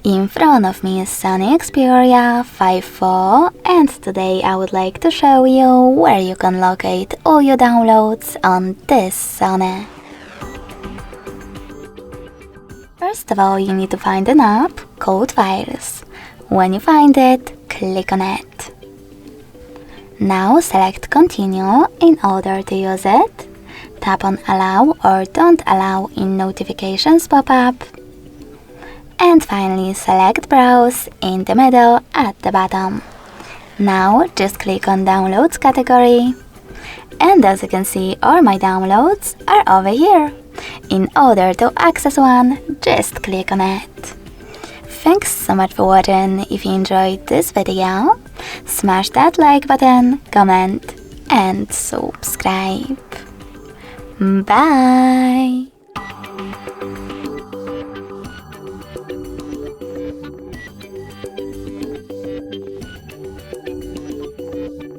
In front of me is SONY XPERIA 5.4 and today I would like to show you where you can locate all your downloads on this Sony. First of all, you need to find an app called Files. When you find it, click on it. Now select Continue in order to use it. Tap on Allow or Don't Allow in Notifications pop-up. And finally select Browse in the middle at the bottom. Now just click on Downloads category. And as you can see, all my downloads are over here. In order to access one, just click on it. Thanks so much for watching. If you enjoyed this video, smash that like button, comment and subscribe. Bye!